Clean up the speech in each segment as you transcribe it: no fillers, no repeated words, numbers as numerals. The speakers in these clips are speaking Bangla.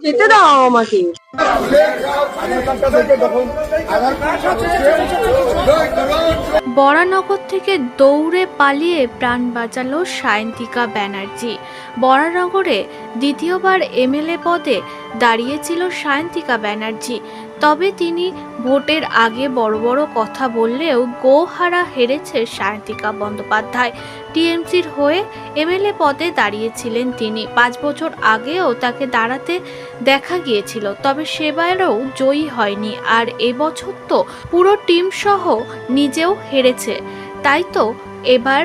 যেতে দাও আমাকে। বরানগর থেকে দৌড়ে পালিয়ে প্রাণ বাঁচালো সায়ন্তিকা ব্যানার্জি। বরানগরে দ্বিতীয়বার এমএলএ পদে দাঁড়িয়েছিল সায়ন্তিকা ব্যানার্জি। তবে তিনি ভোটের আগে বড় বড় কথা বললেও গোহারা হেরেছে সায়ন্তিকা বন্দ্যোপাধ্যায়। টিএমসির হয়ে এমএলএ পদে দাঁড়িয়েছিলেন তিনি। 5 বছর আগেও তাকে দাঁড়াতে দেখা গিয়েছিল, তবে সেবারও জয়ী হয়নি। আর এবছর তো পুরো টিম সহ নিজেও হেরেছে। তাই তো এবার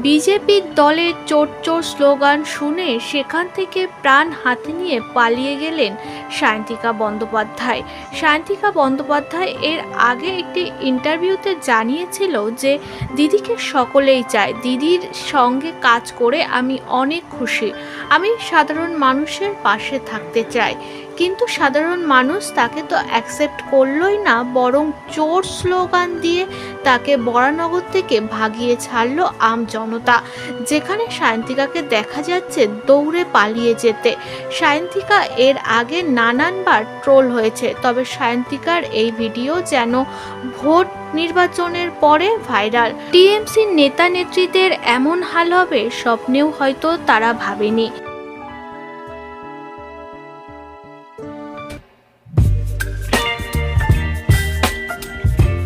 বিজেপির দলের চোর চোর স্লোগান শুনে সেখান থেকে প্রাণ হাতে নিয়ে পালিয়ে গেলেন সায়ন্তিকা বন্দ্যোপাধ্যায়। সায়ন্তিকা বন্দ্যোপাধ্যায় এর আগে একটি ইন্টারভিউতে জানিয়েছিল যে দিদিকে সকলেই চায়, দিদির সঙ্গে কাজ করে আমি অনেক খুশি, আমি সাধারণ মানুষের পাশে থাকতে চাই। কিন্তু সাধারণ মানুষ তাকে তো অ্যাকসেপ্ট করলই না, বরং চোর স্লোগান দিয়ে তাকে বরানগর থেকে ভাগিয়ে ছাড়লো আম জনতা, যেখানে সায়ন্তিকাকে দেখা যাচ্ছে দৌড়ে পালিয়ে যেতে। সায়ন্তিকা এর আগে নানানবার ট্রোল হয়েছে, তবে সায়ন্তিকার এই ভিডিও যেন ভোট নির্বাচনের পরে ভাইরাল। টিএমসি নেতা নেত্রীদের এমন হাল হবে স্বপ্নেও হয়তো তারা ভাবেনি।